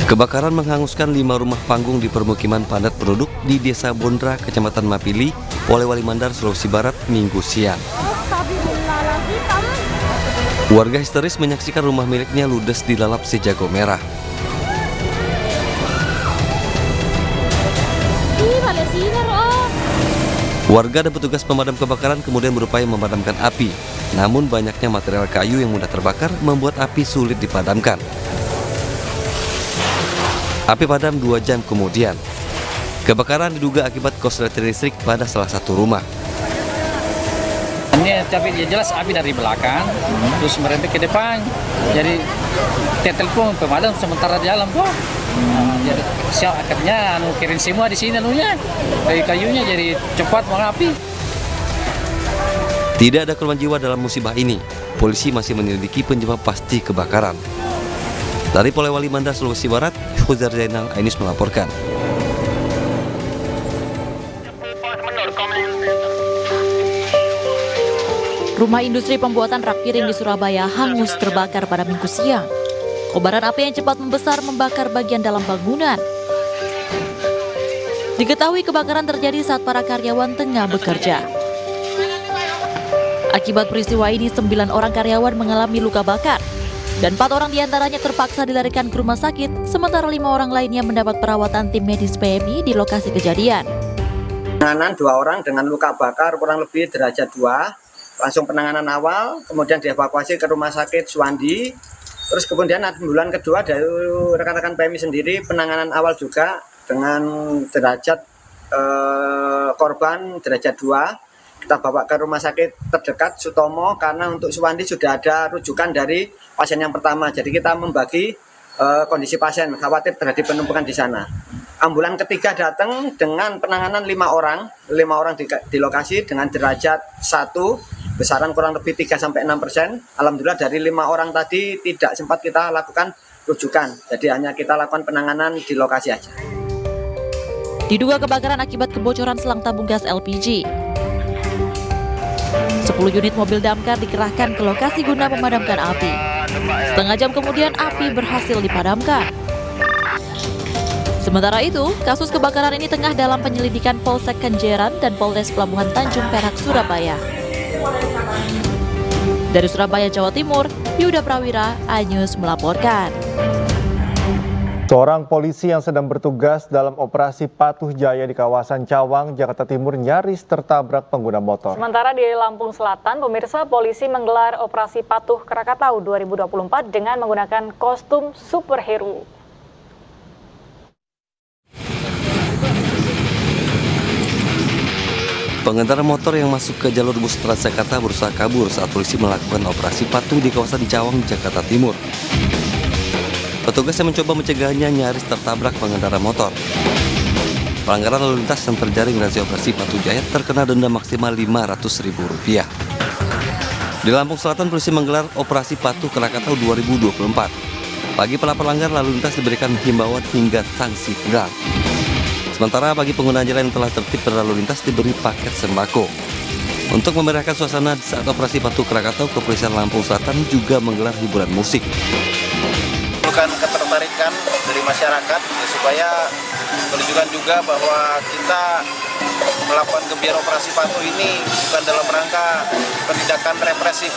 Kebakaran menghanguskan 5 rumah panggung di permukiman padat penduduk di Desa Bondra, Kecamatan Mapili, Polewali Mandar, Sulawesi Barat, Minggu siang. Warga histeris menyaksikan rumah miliknya ludes dilalap si jago merah. Warga dan petugas pemadam kebakaran kemudian berupaya memadamkan api. Namun banyaknya material kayu yang mudah terbakar membuat api sulit dipadamkan. Api padam 2 jam kemudian. Kebakaran diduga akibat korsleting listrik pada salah satu rumah. Ini tapi jelas api dari belakang, terus merembet ke depan. Jadi kita telepon pemadam sementara di dalam tuh. Jadi akhirnya kirim semua di sini anunya, kayu-kayunya jadi cepat mengapi. Tidak ada korban jiwa dalam musibah ini. Polisi masih menyelidiki penyebab pasti kebakaran. Dari Polewali Mandar, Sulawesi Barat, Huzar Zainal Ainis melaporkan. Rumah industri pembuatan rak piring di Surabaya hangus terbakar pada Minggu siang. Kobaran api yang cepat membesar membakar bagian dalam bangunan. Diketahui kebakaran terjadi saat para karyawan tengah bekerja. Akibat peristiwa ini, 9 orang karyawan mengalami luka bakar dan 4 orang diantaranya terpaksa dilarikan ke rumah sakit, sementara 5 orang lainnya mendapat perawatan tim medis PMI di lokasi kejadian. Penanganan 2 orang dengan luka bakar kurang lebih derajat 2, langsung penanganan awal, kemudian dievakuasi ke rumah sakit Suwandi. Terus kemudian ambulan kedua dari rekan-rekan PMI sendiri, penanganan awal juga dengan derajat korban derajat 2. Kita bawa ke rumah sakit terdekat Sutomo karena untuk Suwandi sudah ada rujukan dari pasien yang pertama. Jadi kita membagi kondisi pasien, khawatir terjadi penumpukan di sana. Ambulan ketiga datang dengan penanganan 5 orang di lokasi dengan derajat 1, besaran kurang lebih 3-6%. Alhamdulillah dari 5 orang tadi tidak sempat kita lakukan rujukan, jadi hanya kita lakukan penanganan di lokasi aja. Diduga kebakaran akibat kebocoran selang tabung gas LPG. 10 unit mobil damkar dikerahkan ke lokasi guna memadamkan api. Setengah jam kemudian api berhasil dipadamkan. Sementara itu, kasus kebakaran ini tengah dalam penyelidikan Polsek Kenjeran dan Polres Pelabuhan Tanjung Perak, Surabaya. Dari Surabaya, Jawa Timur, Yuda Prawira, iNews melaporkan. Seorang polisi yang sedang bertugas dalam operasi Patuh Jaya di kawasan Cawang, Jakarta Timur nyaris tertabrak pengguna motor. Sementara di Lampung Selatan, pemirsa, polisi menggelar operasi Patuh Krakatau 2024 dengan menggunakan kostum superhero. Pengendara motor yang masuk ke jalur bus Transjakarta berusaha kabur saat polisi melakukan operasi patuh di kawasan Cawang, Jakarta Timur. Petugas yang mencoba mencegahnya nyaris tertabrak pengendara motor. Pelanggaran lalu lintas yang terjaring razia operasi Patuh Jaya terkena denda maksimal Rp500.000. Di Lampung Selatan, polisi menggelar operasi Patuh Krakatau 2024. Bagi para pelanggar lalu lintas diberikan himbauan hingga sanksi tegang. Sementara bagi pengguna jalan yang telah tertib berlalu lintas diberi paket sembako. Untuk memeriahkan suasana saat operasi Patuh Krakatau, Kepolisian Lampung Selatan juga menggelar hiburan musik. Ketertarikan dari masyarakat ya, supaya menunjukkan juga bahwa kita melakukan kegiatan operasi patuh ini bukan dalam rangka penindakan represif,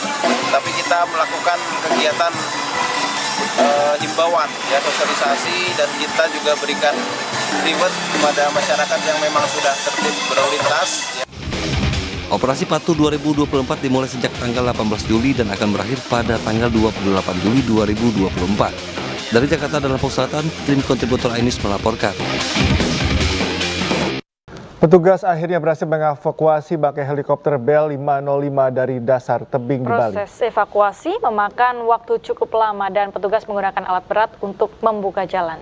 tapi kita melakukan kegiatan himbauan ya, sosialisasi, dan kita juga berikan reward kepada masyarakat yang memang sudah tertib berlalu lintas ya. Operasi Patuh 2024 dimulai sejak tanggal 18 Juli dan akan berakhir pada tanggal 28 Juli 2024. Dari Jakarta dan Lampung Selatan, tim kontributor iNews melaporkan. Petugas akhirnya berhasil mengevakuasi bangkai helikopter Bell 505 dari dasar tebing di Bali. Proses evakuasi memakan waktu cukup lama dan petugas menggunakan alat berat untuk membuka jalan.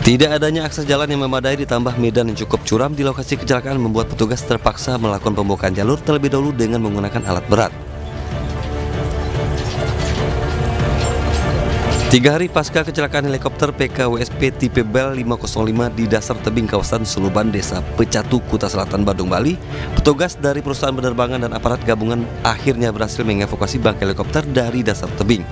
Tidak adanya akses jalan yang memadai ditambah medan yang cukup curam di lokasi kecelakaan membuat petugas terpaksa melakukan pembukaan jalur terlebih dahulu dengan menggunakan alat berat. 3 hari pasca kecelakaan helikopter PKWSP tipe Bell 505 di dasar tebing kawasan Suluban, Desa Pecatu, Kuta Selatan, Badung, Bali, petugas dari perusahaan penerbangan dan aparat gabungan akhirnya berhasil mengevakuasi bangkai helikopter dari dasar tebing.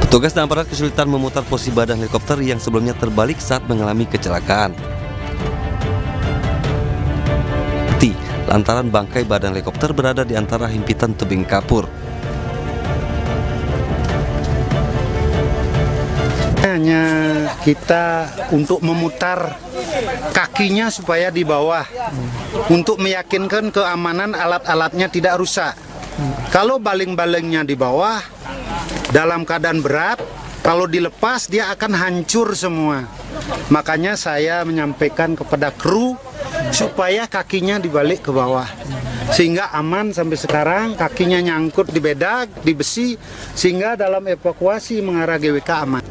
Petugas dan aparat kesulitan memutar posisi badan helikopter yang sebelumnya terbalik saat mengalami kecelakaan. Lantaran bangkai badan helikopter berada di antara himpitan tebing kapur. Hanya kita untuk memutar kakinya supaya di bawah, untuk meyakinkan keamanan alat-alatnya tidak rusak. Kalau baling-balingnya di bawah dalam keadaan berat, kalau dilepas dia akan hancur semua. Makanya saya menyampaikan kepada kru supaya kakinya dibalik ke bawah, sehingga aman. Sampai sekarang kakinya nyangkut di bedak, di besi, sehingga dalam evakuasi mengarah GWK aman.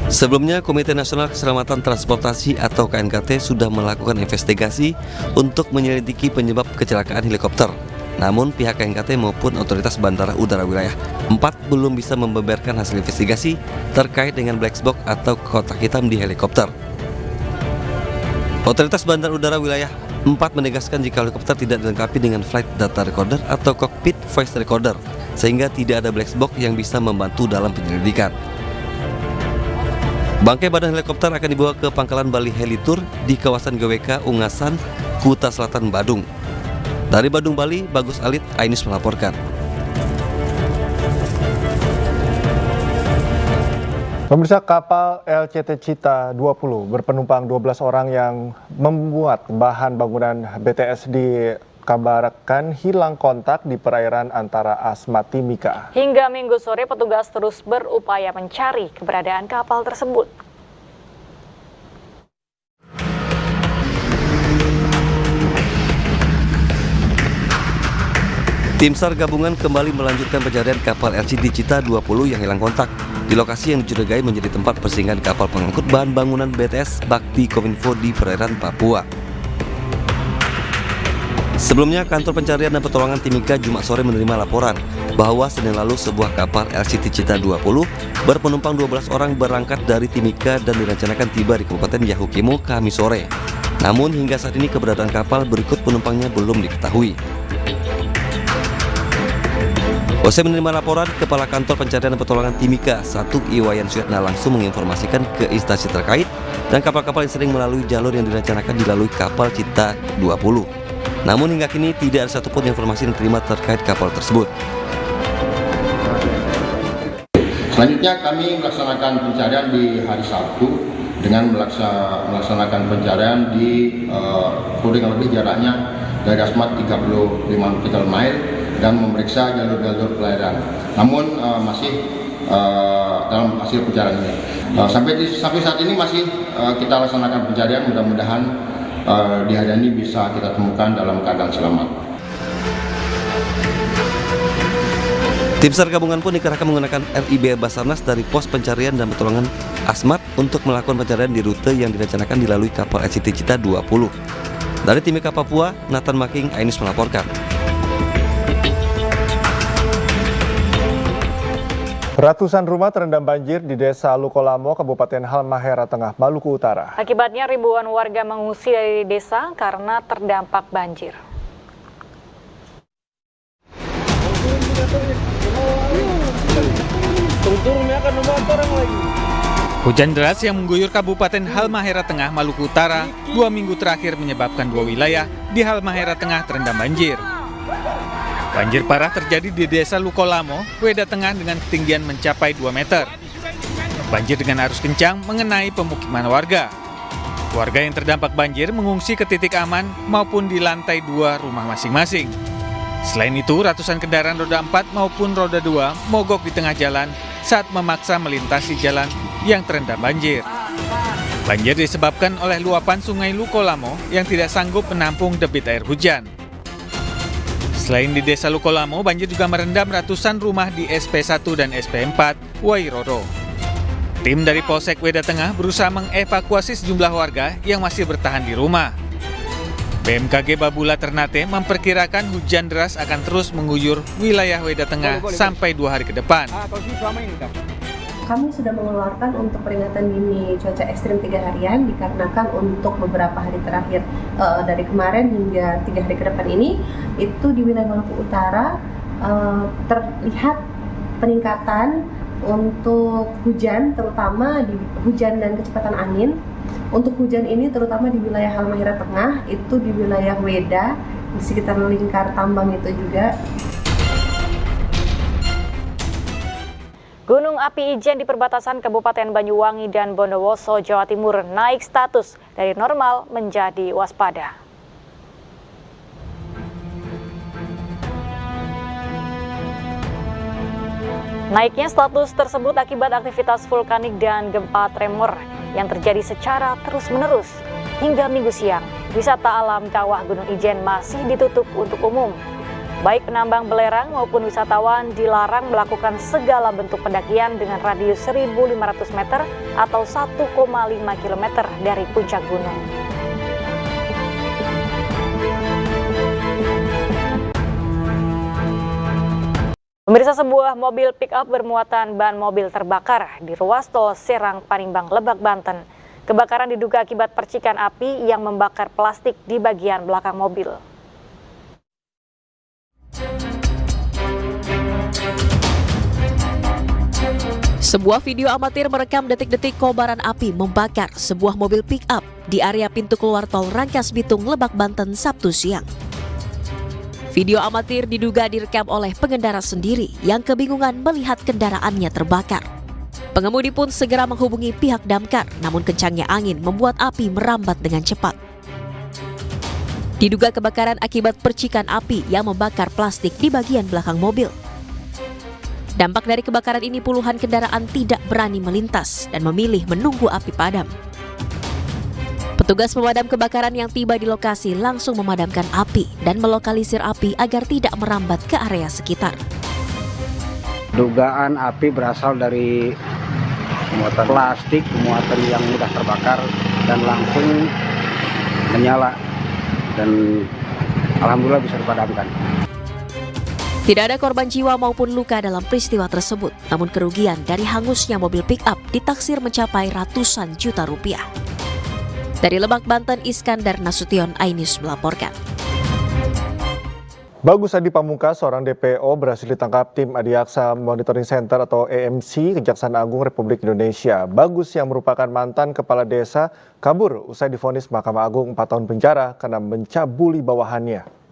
Sebelumnya, Komite Nasional Keselamatan Transportasi atau KNKT sudah melakukan investigasi untuk menyelidiki penyebab kecelakaan helikopter. Namun pihak KNKT maupun Otoritas Bandara Udara Wilayah 4 belum bisa membeberkan hasil investigasi terkait dengan black box atau kotak hitam di helikopter. Otoritas Bandara Udara Wilayah 4 menegaskan jika helikopter tidak dilengkapi dengan flight data recorder atau cockpit voice recorder, sehingga tidak ada black box yang bisa membantu dalam penyelidikan. Bangkai badan helikopter akan dibawa ke Pangkalan Bali Helitur di kawasan GWK Ungasan, Kuta Selatan, Badung. Dari Badung, Bali, Bagus Alit, Ainus melaporkan. Pemirsa, kapal LCT Cita 20 berpenumpang 12 orang yang membuat bahan bangunan BTS dikabarkan hilang kontak di perairan antara Asmat Timika. Hingga Minggu sore, petugas terus berupaya mencari keberadaan kapal tersebut. Tim SAR gabungan kembali melanjutkan pencarian kapal LCT Cita 20 yang hilang kontak di lokasi yang dicurigai menjadi tempat persinggahan kapal pengangkut bahan bangunan BTS Bakti Kominfo di perairan Papua. Sebelumnya, Kantor Pencarian dan Pertolongan Timika Jumat sore menerima laporan bahwa Senin lalu sebuah kapal LCT Cita 20 berpenumpang 12 orang berangkat dari Timika dan direncanakan tiba di Kabupaten Yahukimo Kamis sore. Namun hingga saat ini keberadaan kapal berikut penumpangnya belum diketahui. Usai menerima laporan, Kepala Kantor Pencarian dan Pertolongan Timika 1 Iwayan Suyatna langsung menginformasikan ke instansi terkait dan kapal-kapal yang sering melalui jalur yang direncanakan dilalui kapal Cita 20. Namun hingga kini tidak ada satupun informasi yang diterima terkait kapal tersebut. Selanjutnya kami melaksanakan pencarian di hari Sabtu dengan melaksanakan pencarian di kurang lebih jaraknya dari Asmat 35 nautical mile dan memeriksa jalur-jalur pelayaran. Namun masih dalam hasil pencarian ini. Sampai saat ini masih kita laksanakan pencarian, mudah-mudahan di hari ini bisa kita temukan dalam keadaan selamat. Tim SAR gabungan pun dikerahkan menggunakan RIB Basarnas dari Pos Pencarian dan Pertolongan Asmat untuk melakukan pencarian di rute yang direncanakan dilalui kapal LCT Cita 20. Dari Timika, Papua, Nathan Making, Ainus melaporkan. Ratusan rumah terendam banjir di Desa Lukolamo, Kabupaten Halmahera Tengah, Maluku Utara. Akibatnya ribuan warga mengungsi dari desa karena terdampak banjir. Hujan deras yang mengguyur Kabupaten Halmahera Tengah, Maluku Utara 2 minggu terakhir menyebabkan 2 wilayah di Halmahera Tengah terendam banjir. Banjir parah terjadi di Desa Lukolamo, Weda Tengah dengan ketinggian mencapai 2 meter. Banjir dengan arus kencang mengenai pemukiman warga. Warga yang terdampak banjir mengungsi ke titik aman maupun di lantai 2 rumah masing-masing. Selain itu, ratusan kendaraan roda 4 maupun roda 2 mogok di tengah jalan saat memaksa melintasi jalan yang terendam banjir. Banjir disebabkan oleh luapan sungai Lukolamo yang tidak sanggup menampung debit air hujan. Selain di Desa Lukolamo, banjir juga merendam ratusan rumah di SP1 dan SP4 Wairoro. Tim dari Polsek Weda Tengah berusaha mengevakuasi sejumlah warga yang masih bertahan di rumah. BMKG Babula Ternate memperkirakan hujan deras akan terus mengguyur wilayah Weda Tengah sampai 2 hari ke depan. Kami sudah mengeluarkan untuk peringatan dini cuaca ekstrim 3 harian dikarenakan untuk beberapa hari terakhir dari kemarin hingga 3 hari ke depan ini itu di wilayah Maluku Utara terlihat peningkatan untuk hujan, terutama di hujan dan kecepatan angin. Untuk hujan ini terutama di wilayah Halmahera Tengah, itu di wilayah Weda, di sekitar lingkar tambang itu juga. Gunung api Ijen di perbatasan Kabupaten Banyuwangi dan Bondowoso, Jawa Timur naik status dari normal menjadi waspada. Naiknya status tersebut akibat aktivitas vulkanik dan gempa tremor yang terjadi secara terus-menerus. Hingga Minggu siang, wisata alam Kawah Gunung Ijen masih ditutup untuk umum. Baik penambang belerang maupun wisatawan dilarang melakukan segala bentuk pendakian dengan radius 1.500 meter atau 1,5 km dari puncak gunung. Pemirsa, sebuah mobil pick-up bermuatan ban mobil terbakar di ruas tol Serang Panimbang, Lebak, Banten. Kebakaran diduga akibat percikan api yang membakar plastik di bagian belakang mobil. Sebuah video amatir merekam detik-detik kobaran api membakar sebuah mobil pick-up di area pintu keluar tol Rangkas Bitung, Lebak, Banten, Sabtu siang. Video amatir diduga direkam oleh pengendara sendiri yang kebingungan melihat kendaraannya terbakar. Pengemudi pun segera menghubungi pihak damkar, namun kencangnya angin membuat api merambat dengan cepat. Diduga kebakaran akibat percikan api yang membakar plastik di bagian belakang mobil. Dampak dari kebakaran ini puluhan kendaraan tidak berani melintas dan memilih menunggu api padam. Petugas pemadam kebakaran yang tiba di lokasi langsung memadamkan api dan melokalisir api agar tidak merambat ke area sekitar. Dugaan api berasal dari muatan plastik, muatan yang mudah terbakar dan langsung menyala dan alhamdulillah bisa dipadamkan. Tidak ada korban jiwa maupun luka dalam peristiwa tersebut, namun kerugian dari hangusnya mobil pick-up ditaksir mencapai ratusan juta rupiah. Dari Lebak, Banten, Iskandar Nasution, iNews melaporkan. Bagus Adi Pamungkas, seorang DPO, berhasil ditangkap tim Adiaksa Monitoring Center atau EMC Kejaksaan Agung Republik Indonesia. Bagus yang merupakan mantan kepala desa kabur usai divonis Mahkamah Agung 4 tahun penjara karena mencabuli bawahannya.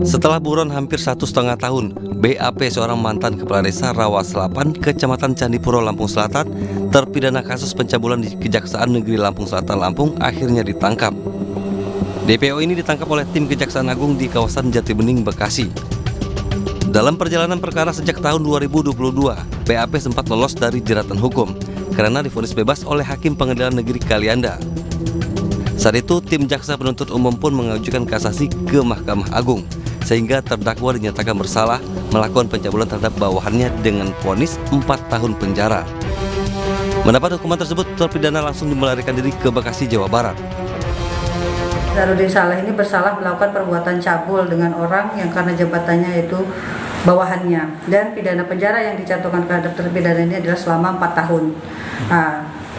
Setelah buron hampir 1,5 tahun, BAP seorang mantan kepala desa Rawa Selapan, Kecamatan Candipuro, Lampung Selatan, terpidana kasus pencabulan di Kejaksaan Negeri Lampung Selatan, Lampung, akhirnya ditangkap. DPO ini ditangkap oleh tim Kejaksaan Agung di kawasan Jatibening, Bekasi. Dalam perjalanan perkara sejak tahun 2022, BAP sempat lolos dari jeratan hukum karena divonis bebas oleh Hakim Pengadilan Negeri Kalianda. Saat itu, tim jaksa penuntut umum pun mengajukan kasasi ke Mahkamah Agung, sehingga terdakwa dinyatakan bersalah melakukan pencabulan terhadap bawahannya dengan vonis 4 tahun penjara. Mendapat hukuman tersebut, terpidana langsung melarikan diri ke Bekasi, Jawa Barat. Zarudin Saleh ini bersalah melakukan perbuatan cabul dengan orang yang karena jabatannya itu bawahannya, dan pidana penjara yang dijatuhkan terhadap terpidana ini adalah selama 4 tahun.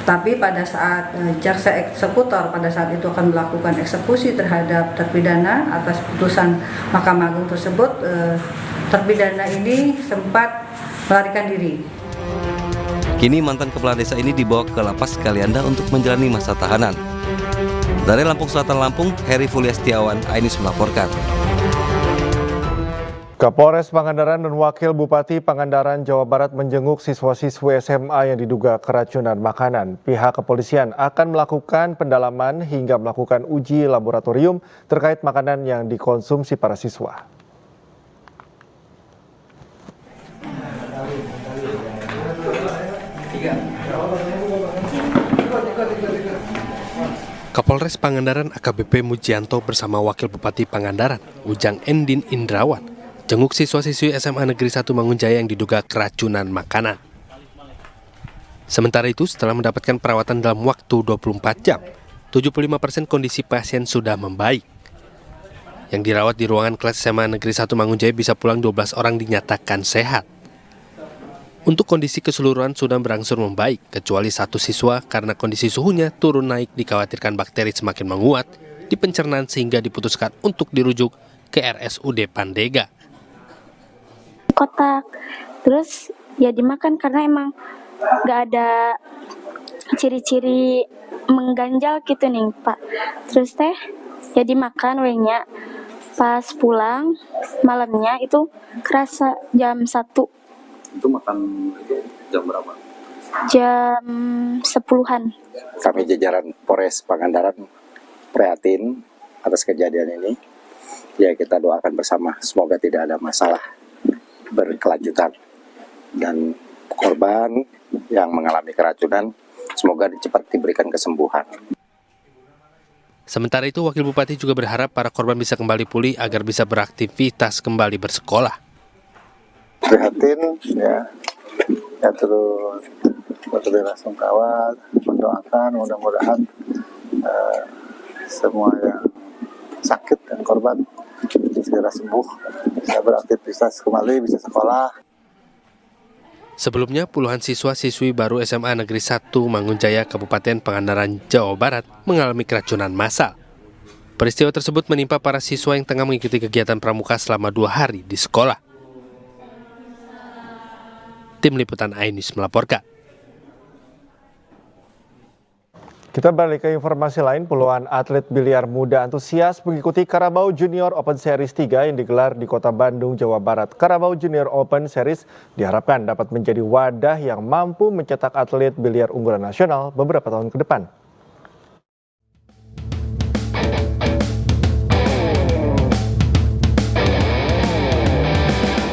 Tapi pada saat jaksa eksekutor pada saat itu akan melakukan eksekusi terhadap terpidana atas putusan Mahkamah Agung tersebut, terpidana ini sempat melarikan diri. Kini mantan kepala desa ini dibawa ke Lapas Kalianda untuk menjalani masa tahanan. Dari Lampung Selatan, Lampung, Heri Fuliastiawan, iNews melaporkan. Kapolres Pangandaran dan Wakil Bupati Pangandaran, Jawa Barat menjenguk siswa-siswi SMA yang diduga keracunan makanan. Pihak kepolisian akan melakukan pendalaman hingga melakukan uji laboratorium terkait makanan yang dikonsumsi para siswa. Kapolres Pangandaran AKBP Mujianto bersama Wakil Bupati Pangandaran, Ujang Endin Indrawan, jenguk siswa-siswi SMA Negeri 1 Mangunjaya yang diduga keracunan makanan. Sementara itu, setelah mendapatkan perawatan dalam waktu 24 jam, 75% kondisi pasien sudah membaik. Yang dirawat di ruangan kelas SMA Negeri 1 Mangunjaya bisa pulang 12 orang dinyatakan sehat. Untuk kondisi keseluruhan sudah berangsur membaik, kecuali satu siswa karena kondisi suhunya turun naik dikhawatirkan bakteri semakin menguat di pencernaan sehingga diputuskan untuk dirujuk ke RSUD Pandega. Kotak, terus ya dimakan karena emang nggak ada ciri-ciri mengganjal gitu nih Pak. Terus teh ya dimakan wehnya. Pas pulang malamnya itu kerasa jam 1. Itu makan jam berapa? Jam 10-an. Kami jajaran Polres Pangandaran prihatin atas kejadian ini. Ya kita doakan bersama semoga tidak ada masalah berkelanjutan. Dan korban yang mengalami keracunan semoga cepat diberikan kesembuhan. Sementara itu, Wakil Bupati juga berharap para korban bisa kembali pulih agar bisa beraktivitas kembali bersekolah. Prihatin ya terus berbela-sungkawa, mendoakan mudah-mudahan semua yang sakit dan korban segera sembuh, bisa beraktivitas kembali, bisa sekolah. Sebelumnya, puluhan siswa-siswi baru SMA Negeri 1 Mangunjaya, Kabupaten Pangandaran, Jawa Barat mengalami keracunan massal. Peristiwa tersebut menimpa para siswa yang tengah mengikuti kegiatan pramuka selama 2 hari di sekolah. Tim Liputan iNews melaporkan. Kita balik ke informasi lain, puluhan atlet biliar muda antusias mengikuti Carabao Junior Open Series 3 yang digelar di Kota Bandung, Jawa Barat. Carabao Junior Open Series diharapkan dapat menjadi wadah yang mampu mencetak atlet biliar unggulan nasional beberapa tahun ke depan.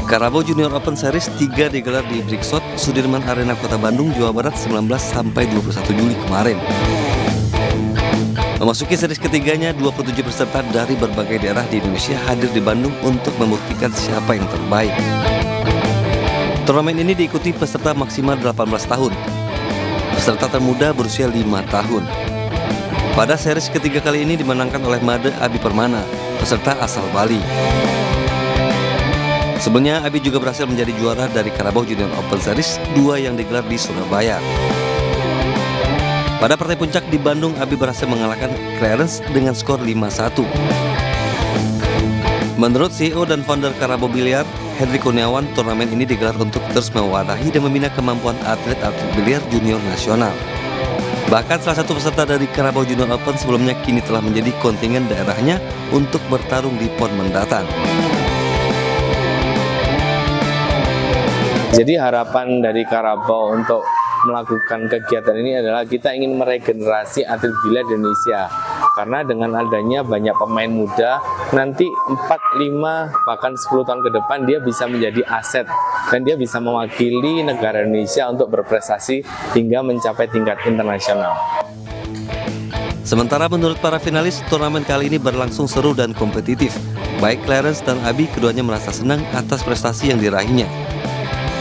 Carabao Junior Open Series 3 digelar di Brixot, Sudirman Arena Kota Bandung, Jawa Barat 19 sampai 21 Juli kemarin. Memasuki series ketiganya, 27 peserta dari berbagai daerah di Indonesia hadir di Bandung untuk membuktikan siapa yang terbaik. Turnamen ini diikuti peserta maksimal 18 tahun. Peserta termuda berusia 5 tahun. Pada series ketiga kali ini dimenangkan oleh Made Abi Permana, peserta asal Bali. Sebelumnya, Abi juga berhasil menjadi juara dari Carabao Junior Open Series 2 yang digelar di Surabaya. Pada partai puncak di Bandung, Abi berhasil mengalahkan Clarence dengan skor 5-1. Menurut CEO dan founder Carabao Biliar, Henry Kurniawan, turnamen ini digelar untuk terus mewadahi dan membina kemampuan atlet-atlet biliar junior nasional. Bahkan salah satu peserta dari Carabao Junior Open sebelumnya kini telah menjadi kontingen daerahnya untuk bertarung di PON mendatang. Jadi harapan dari Carabao untuk melakukan kegiatan ini adalah kita ingin meregenerasi atlet biliar di Indonesia. Karena dengan adanya banyak pemain muda, nanti 4, 5, bahkan 10 tahun ke depan dia bisa menjadi aset. Dan dia bisa mewakili negara Indonesia untuk berprestasi hingga mencapai tingkat internasional. Sementara menurut para finalis, turnamen kali ini berlangsung seru dan kompetitif. Baik Clarence dan Abi, keduanya merasa senang atas prestasi yang diraihnya.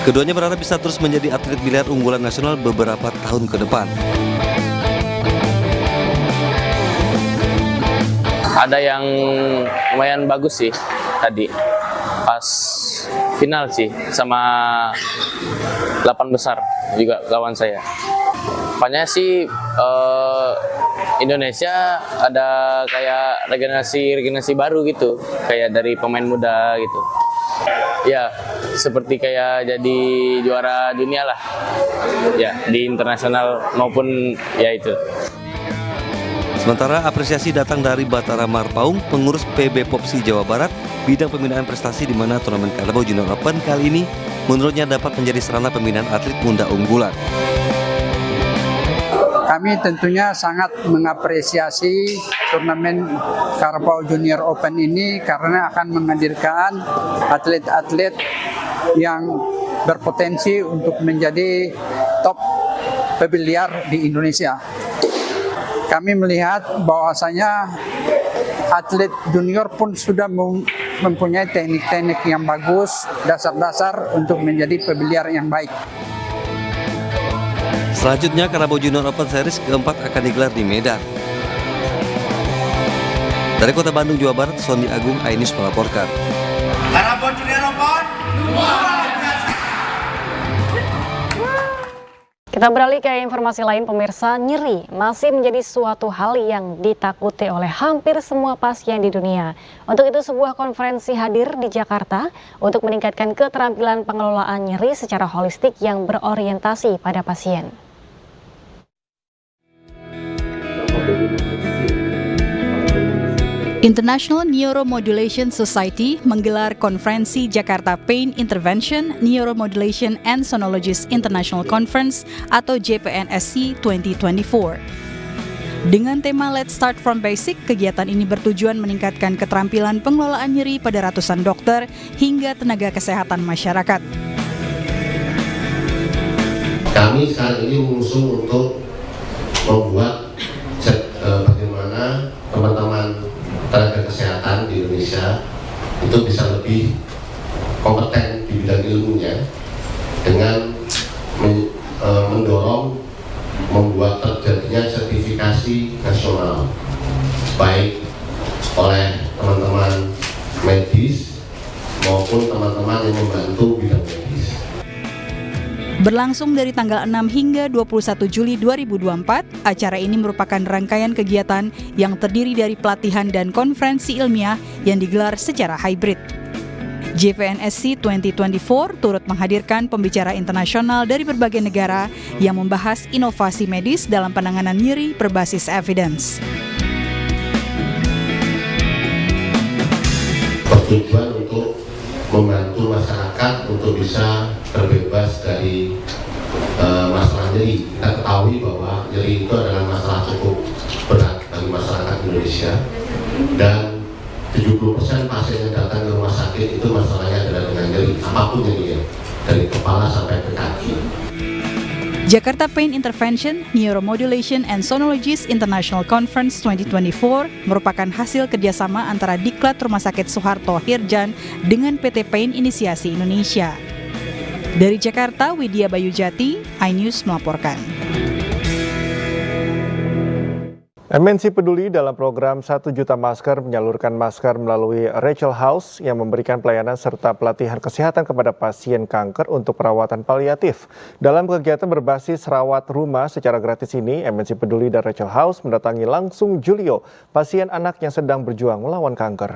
Keduanya berharap bisa terus menjadi atlet biliar unggulan nasional beberapa tahun ke depan. Ada yang lumayan bagus sih tadi, pas final sih, sama 8 besar juga lawan saya. Pokoknya sih Indonesia ada kayak regenerasi baru gitu, kayak dari pemain muda gitu. Ya, seperti kayak jadi juara dunia lah, ya di internasional maupun ya itu. Sementara apresiasi datang dari Batara Marpaung, pengurus PB Popsi Jawa Barat, bidang pembinaan prestasi di mana turnamen Carabao Junior Open kali ini menurutnya dapat menjadi sarana pembinaan atlet muda unggulan. Kami tentunya sangat mengapresiasi turnamen Carabao Junior Open ini karena akan menghadirkan atlet-atlet yang berpotensi untuk menjadi top pebiliar di Indonesia. Kami melihat bahwasanya atlet junior pun sudah mempunyai teknik-teknik yang bagus, dasar-dasar untuk menjadi pebiliar yang baik. Selanjutnya, Karabau Junior Open Series keempat akan digelar di Medan. Dari Kota Bandung, Jawa Barat, Sondi Agung, iNews melaporkan. Karabau Junior Open, Kita beralih ke informasi lain, pemirsa. Nyeri masih menjadi suatu hal yang ditakuti oleh hampir semua pasien di dunia. Untuk itu sebuah konferensi hadir di Jakarta untuk meningkatkan keterampilan pengelolaan nyeri secara holistik yang berorientasi pada pasien. International Neuromodulation Society menggelar konferensi Jakarta Pain Intervention, Neuromodulation and Sonologists International Conference atau JPNSC 2024. Dengan tema Let's Start from Basic, kegiatan ini bertujuan meningkatkan keterampilan pengelolaan nyeri pada ratusan dokter hingga tenaga kesehatan masyarakat. Kami sekarang ini mengusung untuk membuat bagaimana teman-teman tenaga kesehatan di Indonesia itu bisa lebih kompeten di bidang ilmunya dengan mendorong membuat terjadinya sertifikasi nasional baik oleh teman-teman medis maupun teman-teman yang membantu bidang medis. Berlangsung dari tanggal 6 hingga 21 Juli 2024, acara ini merupakan rangkaian kegiatan yang terdiri dari pelatihan dan konferensi ilmiah yang digelar secara hybrid. JPNSC 2024 turut menghadirkan pembicara internasional dari berbagai negara yang membahas inovasi medis dalam penanganan nyeri berbasis evidence. Bertujuan untuk membantu masyarakat untuk bisa terbebas dari masalah nyeri. Kita ketahui bahwa nyeri itu adalah masalah cukup berat bagi masyarakat Indonesia, dan 70% pasien yang datang ke rumah sakit itu masalahnya adalah dengan nyeri, apapun nyerinya, dari kepala sampai ke kaki. Jakarta Pain Intervention, Neuromodulation and Sonologists International Conference 2024 merupakan hasil kerjasama antara Diklat Rumah Sakit Soeharto Hirjan dengan PT Pain Inisiasi Indonesia. Dari Jakarta, Widya Bayujati, iNews melaporkan. MNC Peduli dalam program 1 juta masker menyalurkan masker melalui Rachel House yang memberikan pelayanan serta pelatihan kesehatan kepada pasien kanker untuk perawatan paliatif. Dalam kegiatan berbasis rawat rumah secara gratis ini, MNC Peduli dan Rachel House mendatangi langsung Julio, pasien anak yang sedang berjuang melawan kanker.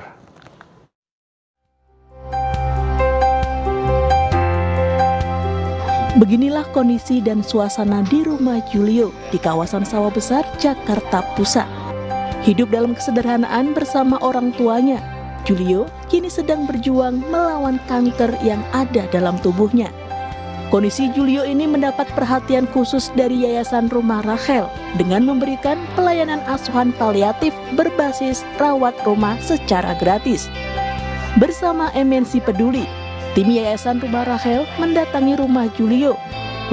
Beginilah kondisi dan suasana di rumah Julio di kawasan Sawah Besar, Jakarta Pusat. Hidup dalam kesederhanaan bersama orang tuanya, Julio kini sedang berjuang melawan kanker yang ada dalam tubuhnya. Kondisi Julio ini mendapat perhatian khusus dari Yayasan Rumah Rachel dengan memberikan pelayanan asuhan paliatif berbasis rawat rumah secara gratis. Bersama MNC Peduli, tim Yayasan Rumah Rachel mendatangi rumah Julio,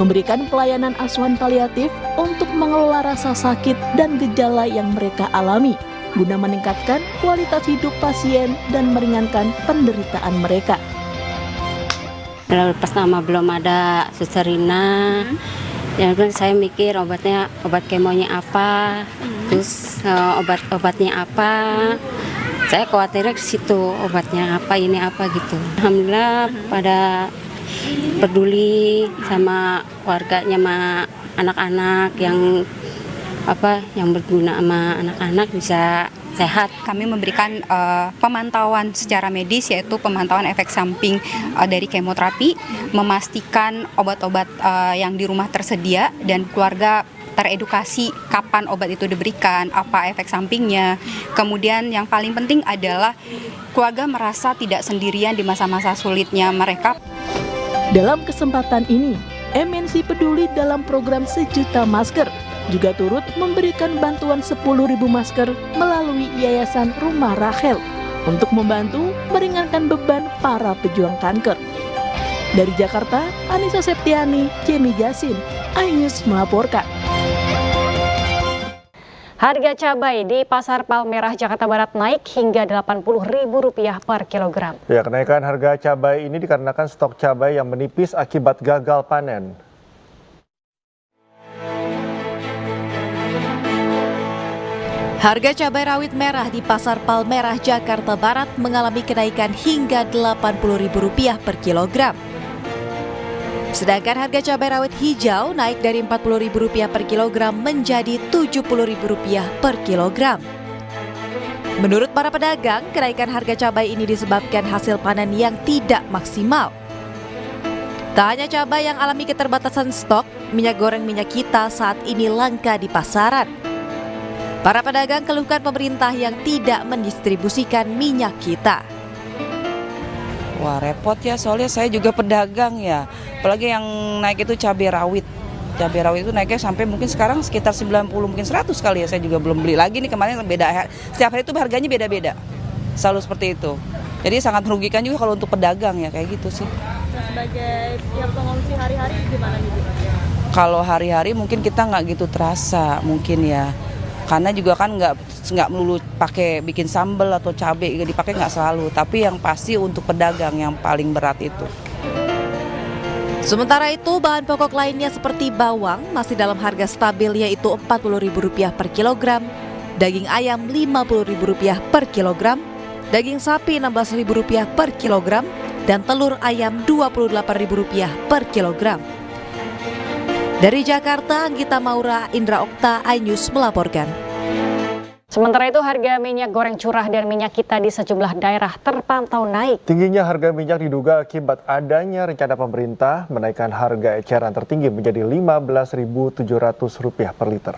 memberikan pelayanan asuhan paliatif untuk mengelola rasa sakit dan gejala yang mereka alami, guna meningkatkan kualitas hidup pasien dan meringankan penderitaan mereka. Pas nama belum ada susterina, ya saya mikir obat kemonya apa, terus obatnya apa. Saya khawatirnya ke situ, obatnya apa, ini apa gitu. Alhamdulillah pada peduli sama keluarganya, sama anak-anak yang berguna sama anak-anak bisa sehat. Kami memberikan pemantauan secara medis, yaitu pemantauan efek samping dari kemoterapi, memastikan obat-obat yang di rumah tersedia dan keluarga teredukasi kapan obat itu diberikan, apa efek sampingnya. Kemudian yang paling penting adalah keluarga merasa tidak sendirian di masa-masa sulitnya mereka. Dalam kesempatan ini, MNC Peduli dalam program 1 juta masker juga turut memberikan bantuan 10.000 masker melalui Yayasan Rumah Rachel untuk membantu meringankan beban para pejuang kanker. Dari Jakarta, Anissa Septiani, Jemi Jasin, iNews melaporkan. Harga cabai di Pasar Palmerah, Jakarta Barat naik hingga Rp80.000 per kilogram. Ya, kenaikan harga cabai ini dikarenakan stok cabai yang menipis akibat gagal panen. Harga cabai rawit merah di Pasar Palmerah, Jakarta Barat mengalami kenaikan hingga Rp80.000 per kilogram. Sedangkan harga cabai rawit hijau naik dari Rp40.000 per kilogram menjadi Rp70.000 per kilogram. Menurut para pedagang, kenaikan harga cabai ini disebabkan hasil panen yang tidak maksimal. Tak hanya cabai yang alami keterbatasan stok, minyak goreng minyak kita saat ini langka di pasaran. Para pedagang keluhkan pemerintah yang tidak mendistribusikan minyak kita. Wah repot ya, soalnya saya juga pedagang ya. Apalagi yang naik itu cabai rawit. Cabai rawit itu naiknya sampai mungkin sekarang sekitar 90, mungkin 100 kali ya. Saya juga belum beli lagi nih, kemarin beda. Setiap hari itu harganya beda-beda. Selalu seperti itu. Jadi sangat merugikan juga kalau untuk pedagang ya, kayak gitu sih. Sebagai yang pengungsi hari-hari gimana nih? Kalau hari-hari mungkin kita nggak gitu terasa mungkin ya. Karena juga kan nggak melulu pakai bikin sambal atau cabai dipakai, nggak selalu. Tapi yang pasti untuk pedagang yang paling berat itu. Sementara itu, bahan pokok lainnya seperti bawang masih dalam harga stabil yaitu Rp40.000 per kilogram, daging ayam Rp50.000 per kilogram, daging sapi Rp16.000 per kilogram, dan telur ayam Rp28.000 per kilogram. Dari Jakarta, Anggita Maura, Indra Okta, iNews melaporkan. Sementara itu harga minyak goreng curah dan minyak kita di sejumlah daerah terpantau naik. Tingginya harga minyak diduga akibat adanya rencana pemerintah menaikkan harga eceran tertinggi menjadi Rp15.700 per liter.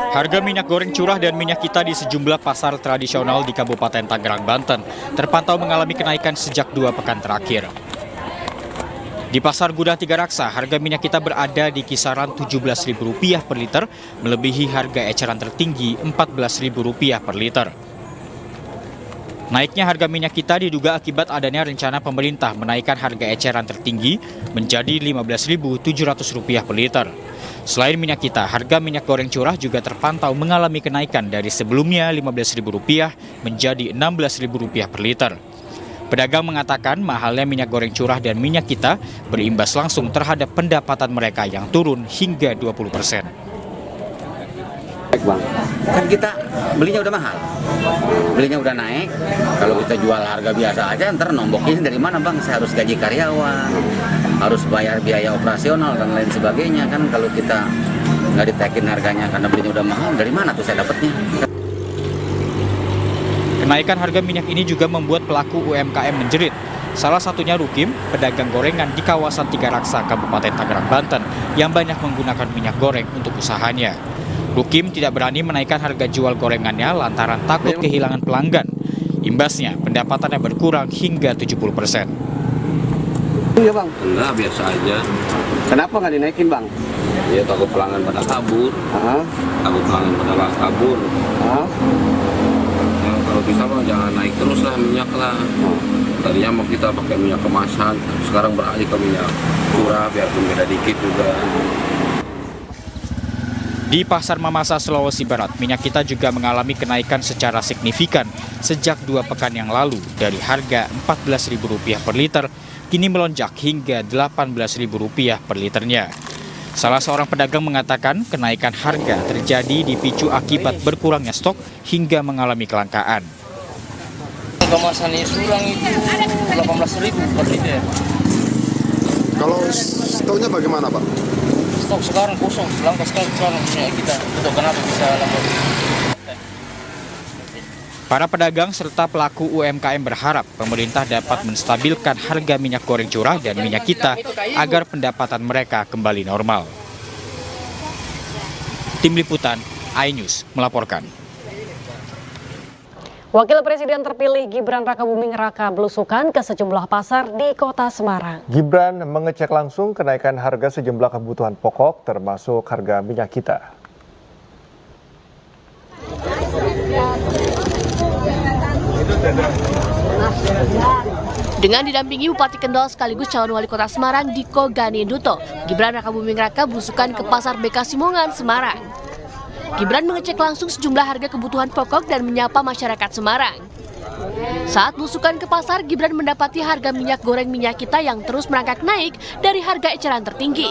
Harga minyak goreng curah dan minyak kita di sejumlah pasar tradisional di Kabupaten Tangerang, Banten terpantau mengalami kenaikan sejak 2 pekan terakhir. Di Pasar Gudang Tiga Raksa, harga minyak kita berada di kisaran Rp17.000 per liter, melebihi harga eceran tertinggi Rp14.000 per liter. Naiknya harga minyak kita diduga akibat adanya rencana pemerintah menaikkan harga eceran tertinggi menjadi Rp15.700 per liter. Selain minyak kita, harga minyak goreng curah juga terpantau mengalami kenaikan dari sebelumnya Rp15.000 menjadi Rp16.000 per liter. Pedagang mengatakan mahalnya minyak goreng curah dan minyak kita berimbas langsung terhadap pendapatan mereka yang turun hingga 20%. Baik bang, kan kita belinya udah mahal, belinya udah naik. Kalau kita jual harga biasa aja, ntar nomboknya dari mana bang? Saya harus gaji karyawan, harus bayar biaya operasional dan lain sebagainya. Kan kalau kita nggak ditaikin harganya karena belinya udah mahal, dari mana tuh saya dapatnya? Kenaikan harga minyak ini juga membuat pelaku UMKM menjerit. Salah satunya Rukim, pedagang gorengan di kawasan Tiga Raksa, Kabupaten Tangerang, Banten, yang banyak menggunakan minyak goreng untuk usahanya. Rukim tidak berani menaikkan harga jual gorengannya lantaran takut kehilangan pelanggan. Imbasnya, pendapatannya berkurang hingga 70%. Iya bang? Enggak, biasa aja. Kenapa nggak dinaikin bang? Ya takut pelanggan pada kabur. Takut pelanggan pada kabur. Ya, kalau bisa mah jangan naik terus lah minyak lah. Tadinya mau kita pakai minyak kemasan, sekarang beralih ke minyak curah biarpun beda dikit juga. Di Pasar Mamasa, Sulawesi Barat, minyak kita juga mengalami kenaikan secara signifikan sejak 2 pekan yang lalu dari harga Rp14.000 per liter, kini melonjak hingga Rp18.000 per liternya. Salah seorang pedagang mengatakan kenaikan harga terjadi dipicu akibat berkurangnya stok hingga mengalami kelangkaan. Kemasan surang itu Rp18.000 per liter. Kalau stoknya bagaimana Pak? Stok sekarang kosong, langka sekali sekarang minyak kita. Itu kenapa bisa lambat? Para pedagang serta pelaku UMKM berharap pemerintah dapat menstabilkan harga minyak goreng curah dan minyak kita agar pendapatan mereka kembali normal. Tim Liputan, iNews melaporkan. Wakil Presiden terpilih Gibran Rakabuming Raka belusukan ke sejumlah pasar di Kota Semarang. Gibran mengecek langsung kenaikan harga sejumlah kebutuhan pokok termasuk harga minyak kita. Dengan didampingi Bupati Kendal sekaligus calon wali kota Semarang Diko Ganinduto, Gibran Rakabuming Raka belusukan ke Pasar Bekasimongan, Semarang. Gibran mengecek langsung sejumlah harga kebutuhan pokok dan menyapa masyarakat Semarang. Saat belusukan ke pasar, Gibran mendapati harga minyak goreng minyak kita yang terus merangkak naik dari harga eceran tertinggi.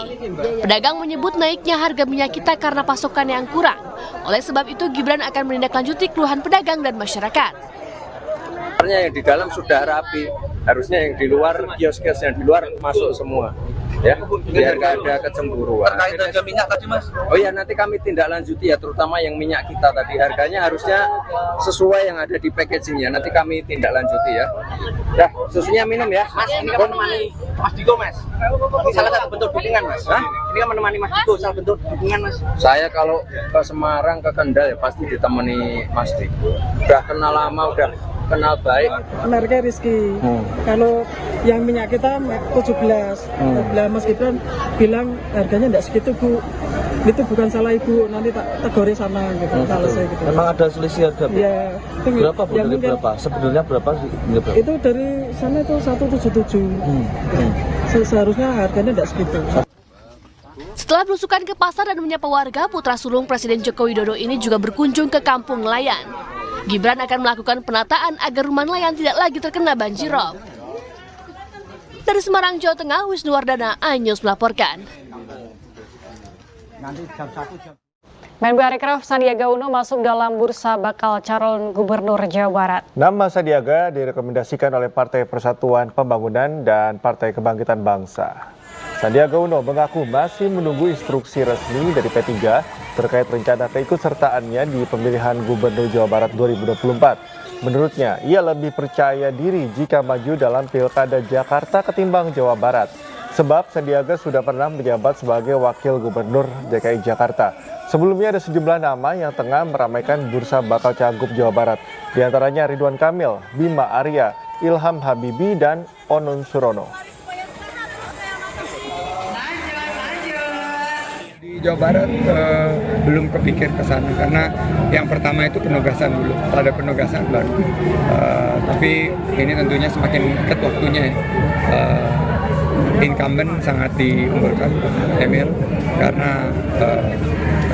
Pedagang menyebut naiknya harga minyak kita karena pasokan yang kurang. Oleh sebab itu, Gibran akan menindaklanjuti keluhan pedagang dan masyarakat. Yang di dalam sudah rapi, harusnya yang di luar, kios-kios yang di luar masuk semua. Ya, biar nggak ada kecemburuan. Terkait harga minyak tadi, Mas? Oh iya, nanti kami tindak lanjuti ya, terutama yang minyak kita tadi. Harganya harusnya sesuai yang ada di packagingnya. Nanti kami tindak lanjuti ya. Dah, susunya minum ya. Mas, ini kan menemani Mas Diko, Mas. Ini salah satu bentuk dukungan, Mas. Hah? Ini kan menemani Mas Diko, salah bentuk dukungan, Mas. Saya kalau ke Semarang, ke Kendal ya pasti ditemani Mas Diko. Udah kenal lama, udah kenal baik. Mereknya Rizky. Kalau yang minyak kita 17. Mas Gibran bilang harganya enggak segitu, Bu. Itu bukan salah Ibu, nanti tak tegur sana gitu. Kalau saya gitu. Memang ada selisih harga, Bu? Iya. Berapa, Bu? Dari berapa? Sebenarnya berapa sih? Itu dari sana itu 177. Seharusnya harganya enggak segitu. Setelah belusukan ke pasar dan menyapa warga, putra sulung Presiden Joko Widodo ini juga berkunjung ke kampung nelayan. Gibran akan melakukan penataan agar rumah nelayan tidak lagi terkena banjirop. Dari Semarang, Jawa Tengah, Wisnuwardana, iNews melaporkan. Menparekraf Sandiaga Uno masuk dalam bursa bakal calon gubernur Jawa Barat. Nama Sandiaga direkomendasikan oleh Partai Persatuan Pembangunan dan Partai Kebangkitan Bangsa. Sandiaga Uno mengaku masih menunggu instruksi resmi dari P3 terkait rencana keikutsertaannya di pemilihan Gubernur Jawa Barat 2024. Menurutnya, ia lebih percaya diri jika maju dalam Pilkada Jakarta ketimbang Jawa Barat. Sebab Sandiaga sudah pernah menjabat sebagai Wakil Gubernur DKI Jakarta. Sebelumnya ada sejumlah nama yang tengah meramaikan bursa bakal cagup Jawa Barat. Di antaranya Ridwan Kamil, Bima Arya, Ilham Habibie, dan Onon Surono. Jawa Barat belum kepikir ke sana karena yang pertama itu penugasan dulu, ada penugasan baru. Tapi ini tentunya semakin dekat waktunya ya. Incumbent sangat diunggulkan Emil karena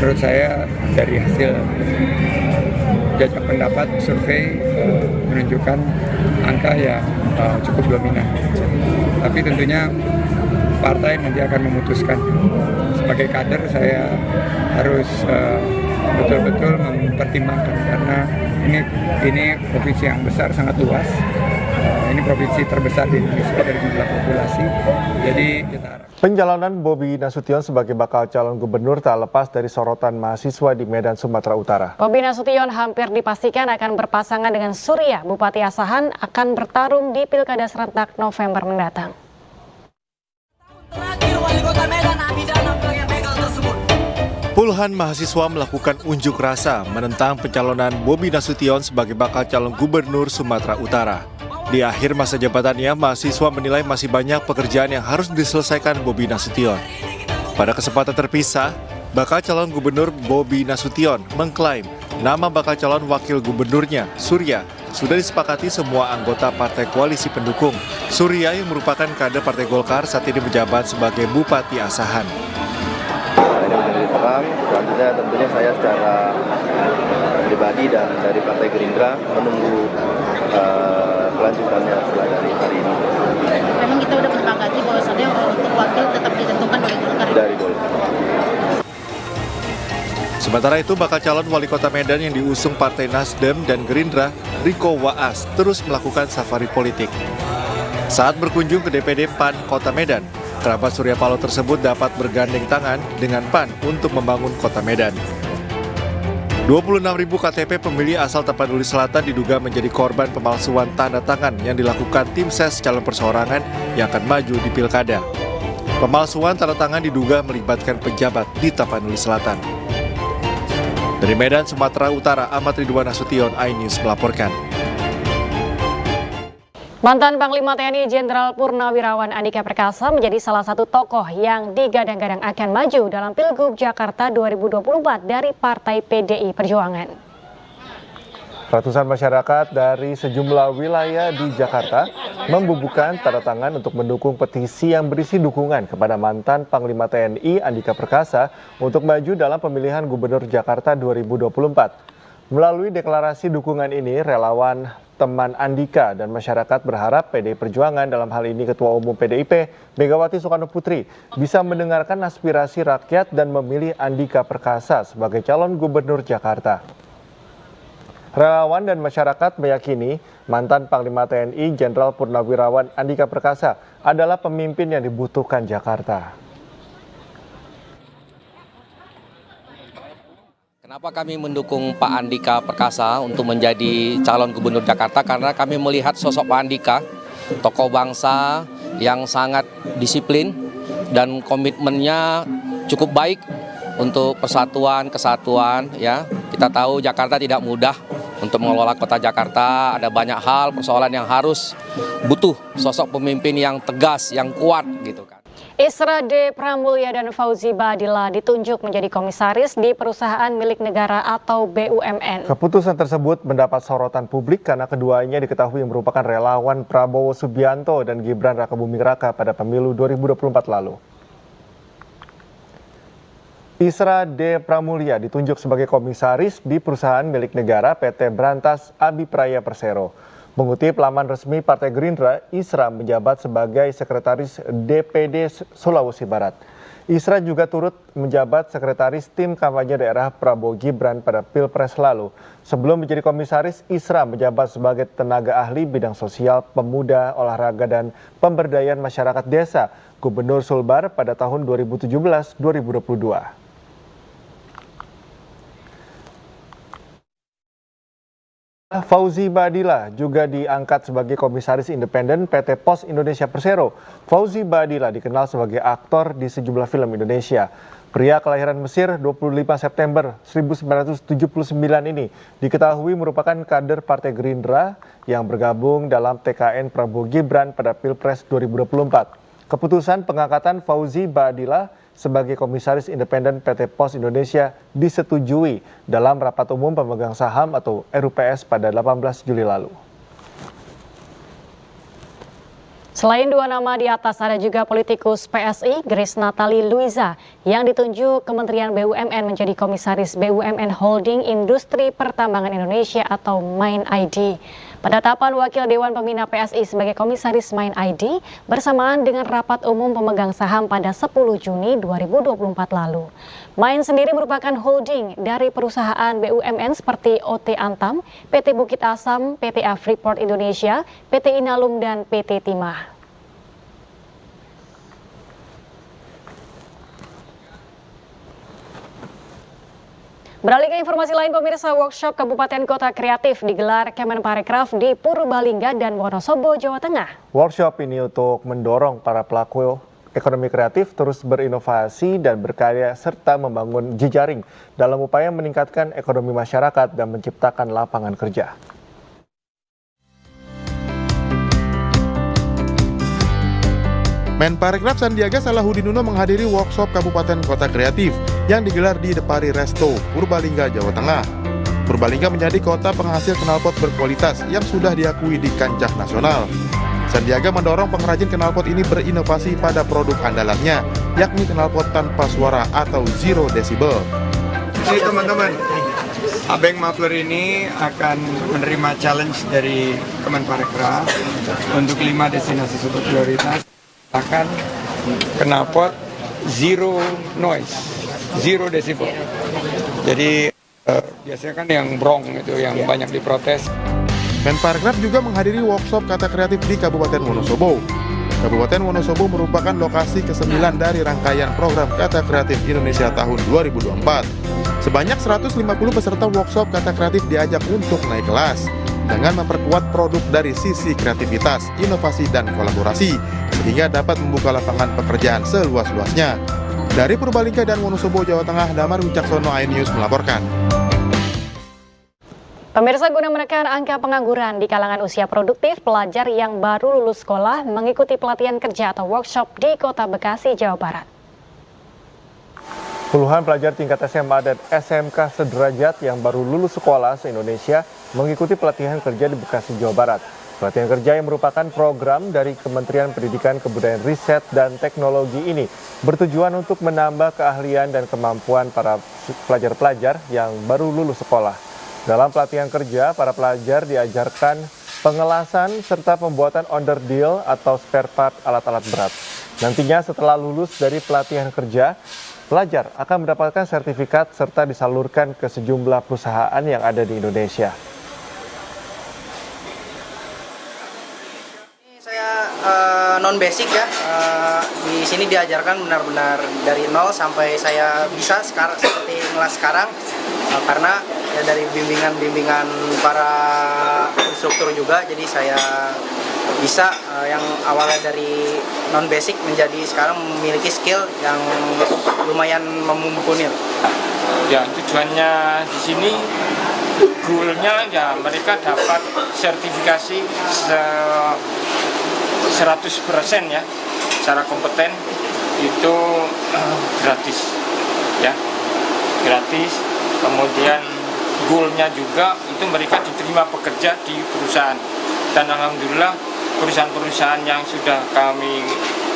menurut saya dari hasil jajak pendapat survei menunjukkan angka yang cukup dominan. Tapi tentunya partai nanti akan memutuskan. Sebagai kader saya harus betul-betul mempertimbangkan karena ini provinsi yang besar, sangat luas. Ini provinsi terbesar di Indonesia dari jumlah populasi. Jadi kita harap. Pencalonan Bobi Nasution sebagai bakal calon gubernur tak lepas dari sorotan mahasiswa di Medan, Sumatera Utara. Bobi Nasution hampir dipastikan akan berpasangan dengan Surya, Bupati Asahan, akan bertarung di Pilkada serentak November mendatang. Puluhan mahasiswa melakukan unjuk rasa menentang pencalonan Bobi Nasution sebagai bakal calon gubernur Sumatera Utara. Di akhir masa jabatannya, mahasiswa menilai masih banyak pekerjaan yang harus diselesaikan Bobi Nasution. Pada kesempatan terpisah, bakal calon gubernur Bobi Nasution mengklaim nama bakal calon wakil gubernurnya, Surya, sudah disepakati semua anggota partai koalisi pendukung. Surya yang merupakan kader Partai Golkar saat ini menjabat sebagai Bupati Asahan. Ini menjadi terang, selanjutnya tentunya saya secara pribadi dan dari Partai Gerindra menunggu kelanjutannya setelah dari hari ini. Memang kita udah menyepakati bahwasannya untuk wakil tetap ditentukan oleh Golkar. Dari Golkar. Sementara itu, bakal calon wali kota Medan yang diusung Partai Nasdem dan Gerindra, Riko Waas, terus melakukan safari politik. Saat berkunjung ke DPD PAN Kota Medan, kerabat Surya Paloh tersebut dapat bergandeng tangan dengan PAN untuk membangun Kota Medan. 26.000 KTP pemilih asal Tapanuli Selatan diduga menjadi korban pemalsuan tanda tangan yang dilakukan tim ses calon perseorangan yang akan maju di Pilkada. Pemalsuan tanda tangan diduga melibatkan pejabat di Tapanuli Selatan. Dari Medan, Sumatera Utara, Ahmad Ridwan Nasution, iNews melaporkan. Mantan Panglima TNI Jenderal Purnawirawan Andika Perkasa menjadi salah satu tokoh yang digadang-gadang akan maju dalam Pilgub Jakarta 2024 dari Partai PDI Perjuangan. Ratusan masyarakat dari sejumlah wilayah di Jakarta membubuhkan tanda tangan untuk mendukung petisi yang berisi dukungan kepada mantan Panglima TNI Andika Perkasa untuk maju dalam pemilihan Gubernur Jakarta 2024. Melalui deklarasi dukungan ini, relawan teman Andika dan masyarakat berharap PDI Perjuangan, dalam hal ini Ketua Umum PDIP, Megawati Soekarno Putri, bisa mendengarkan aspirasi rakyat dan memilih Andika Perkasa sebagai calon gubernur Jakarta. Relawan dan masyarakat meyakini mantan Panglima TNI Jenderal Purnawirawan Andika Perkasa adalah pemimpin yang dibutuhkan Jakarta. Kenapa kami mendukung Pak Andika Perkasa untuk menjadi calon gubernur Jakarta? Karena kami melihat sosok Pak Andika, tokoh bangsa yang sangat disiplin dan komitmennya cukup baik untuk persatuan, kesatuan. Ya, kita tahu Jakarta tidak mudah untuk mengelola kota Jakarta. Ada banyak hal, persoalan yang harus butuh sosok pemimpin yang tegas, yang kuat gitu kan. Isra D. Pramulya dan Fauzi Badila ditunjuk menjadi komisaris di perusahaan milik negara atau BUMN. Keputusan tersebut mendapat sorotan publik karena keduanya diketahui merupakan relawan Prabowo Subianto dan Gibran Rakabuming Raka pada pemilu 2024 lalu. Isra D. Pramulya ditunjuk sebagai komisaris di perusahaan milik negara PT Brantas Abipraya Persero. Mengutip laman resmi Partai Gerindra, Isra menjabat sebagai sekretaris DPD Sulawesi Barat. Isra juga turut menjabat sekretaris tim kampanye daerah Prabowo Gibran pada Pilpres lalu. Sebelum menjadi komisaris, Isra menjabat sebagai tenaga ahli bidang sosial, pemuda, olahraga, dan pemberdayaan masyarakat desa Gubernur Sulbar pada tahun 2017-2022. Fauzi Badila juga diangkat sebagai komisaris independen PT Pos Indonesia Persero. Fauzi Badila dikenal sebagai aktor di sejumlah film Indonesia. Pria kelahiran Mesir 25 September 1979 ini diketahui merupakan kader Partai Gerindra yang bergabung dalam TKN Prabowo Gibran pada Pilpres 2024. Keputusan pengangkatan Fauzi Badila sebagai komisaris independen PT Pos Indonesia disetujui dalam rapat umum pemegang saham atau RUPS pada 18 Juli lalu. Selain dua nama di atas, ada juga politikus PSI, Grace Natali Luiza, yang ditunjuk Kementerian BUMN menjadi komisaris BUMN Holding Industri Pertambangan Indonesia atau Main ID. Penetapan Wakil Dewan Pembina PSI sebagai komisaris Main ID bersamaan dengan rapat umum pemegang saham pada 10 Juni 2024 lalu. Main sendiri merupakan holding dari perusahaan BUMN seperti OT Antam, PT Bukit Asam, PT Freeport Indonesia, PT Inalum, dan PT Timah. Beralih ke informasi lain, pemirsa, workshop Kabupaten Kota Kreatif digelar Kemenparekraf di Purbalingga dan Wonosobo, Jawa Tengah. Workshop ini untuk mendorong para pelaku ekonomi kreatif terus berinovasi dan berkarya serta membangun jejaring dalam upaya meningkatkan ekonomi masyarakat dan menciptakan lapangan kerja. Menparekraf Sandiaga Salahuddin Uno menghadiri workshop Kabupaten Kota Kreatif yang digelar di Depari Resto, Purbalingga, Jawa Tengah. Purbalingga menjadi kota penghasil knalpot berkualitas yang sudah diakui di kancah nasional. Sandiaga mendorong pengrajin knalpot ini berinovasi pada produk andalannya, yakni knalpot tanpa suara atau zero decibel. Jadi teman-teman, Abeng Muffler ini akan menerima challenge dari Kemenparekraf untuk 5 destinasi super prioritas. Akan knalpot zero noise, zero decibel. Jadi biasanya kan yang brong itu yang banyak diprotes. Menparekraf juga menghadiri workshop kata kreatif di Kabupaten Wonosobo. Kabupaten Wonosobo merupakan lokasi ke-9 dari rangkaian program Kata Kreatif Indonesia tahun 2024. Sebanyak 150 peserta workshop kata kreatif diajak untuk naik kelas dengan memperkuat produk dari sisi kreativitas, inovasi, dan kolaborasi, sehingga dapat membuka lapangan pekerjaan seluas-luasnya. Dari Purbalingga dan Wonosobo, Jawa Tengah, Damar Wicaksono, iNews melaporkan. Pemirsa, guna menekan angka pengangguran di kalangan usia produktif, pelajar yang baru lulus sekolah mengikuti pelatihan kerja atau workshop di Kota Bekasi, Jawa Barat. Puluhan pelajar tingkat SMA dan SMK sederajat yang baru lulus sekolah se-Indonesia mengikuti pelatihan kerja di Bekasi, Jawa Barat. Pelatihan kerja yang merupakan program dari Kementerian Pendidikan, Kebudayaan, Riset, dan Teknologi ini bertujuan untuk menambah keahlian dan kemampuan para pelajar-pelajar yang baru lulus sekolah. Dalam pelatihan kerja, para pelajar diajarkan pengelasan serta pembuatan onderdil atau spare part alat-alat berat. Nantinya setelah lulus dari pelatihan kerja, pelajar akan mendapatkan sertifikat serta disalurkan ke sejumlah perusahaan yang ada di Indonesia. Saya non basic ya, di sini diajarkan benar-benar dari nol sampai saya bisa sekarang seperti kelas sekarang, karena ya dari bimbingan para instruktur juga, jadi saya bisa yang awalnya dari non basic menjadi sekarang memiliki skill yang lumayan mumpuni. Ya, tujuannya di sini goalnya ya mereka dapat sertifikasi 100% ya, secara kompeten itu gratis ya, gratis. Kemudian goalnya juga itu mereka diterima bekerja di perusahaan, dan alhamdulillah perusahaan-perusahaan yang sudah kami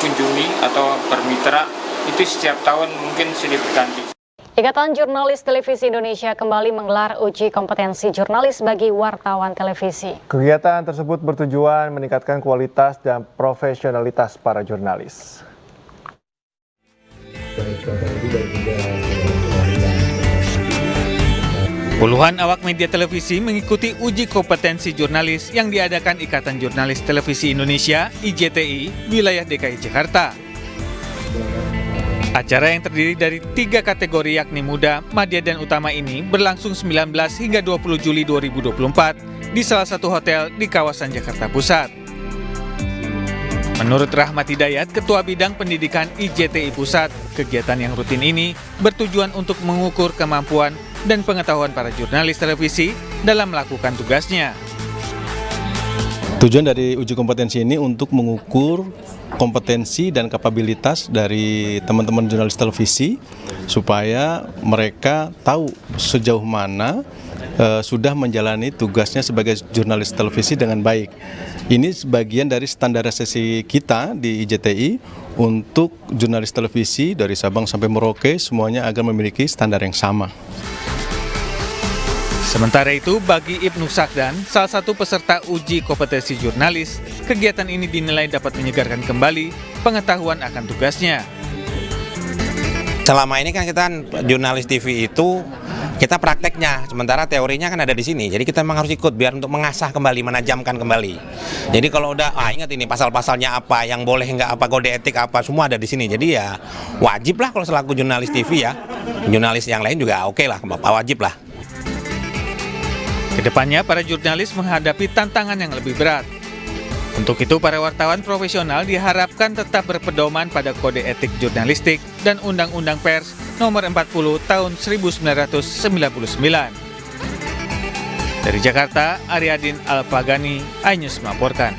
kunjungi atau bermitra itu setiap tahun mungkin silih berganti. Ikatan Jurnalis Televisi Indonesia kembali menggelar uji kompetensi jurnalis bagi wartawan televisi. Kegiatan tersebut bertujuan meningkatkan kualitas dan profesionalitas para jurnalis. Puluhan awak media televisi mengikuti uji kompetensi jurnalis yang diadakan Ikatan Jurnalis Televisi Indonesia (IJTI) wilayah DKI Jakarta. Acara yang terdiri dari 3 kategori yakni muda, madya, dan utama ini berlangsung 19 hingga 20 Juli 2024 di salah satu hotel di kawasan Jakarta Pusat. Menurut Rahmat Hidayat, Ketua Bidang Pendidikan IJTI Pusat, kegiatan yang rutin ini bertujuan untuk mengukur kemampuan dan pengetahuan para jurnalis televisi dalam melakukan tugasnya. Tujuan dari uji kompetensi ini untuk mengukur kompetensi dan kapabilitas dari teman-teman jurnalis televisi supaya mereka tahu sejauh mana sudah menjalani tugasnya sebagai jurnalis televisi dengan baik. Ini sebagian dari standarisasi kita di IJTI untuk jurnalis televisi dari Sabang sampai Merauke semuanya agar memiliki standar yang sama. Sementara itu, bagi Ibnu Sakdan, salah satu peserta uji kompetensi jurnalis, kegiatan ini dinilai dapat menyegarkan kembali pengetahuan akan tugasnya. Selama ini kan kita jurnalis TV itu kita prakteknya, sementara teorinya kan ada di sini. Jadi kita memang harus ikut biar untuk mengasah kembali, menajamkan kembali. Jadi kalau udah, ingat ini pasal-pasalnya apa, yang boleh nggak apa, kode etik apa, semua ada di sini. Jadi ya wajib lah kalau selaku jurnalis TV ya. Jurnalis yang lain juga oke lah, wajib lah. Kedepannya, para jurnalis menghadapi tantangan yang lebih berat. Untuk itu, para wartawan profesional diharapkan tetap berpedoman pada kode etik jurnalistik dan Undang-Undang Pers Nomor 40 Tahun 1999. Dari Jakarta, Aryadin Alfagani, iNews melaporkan.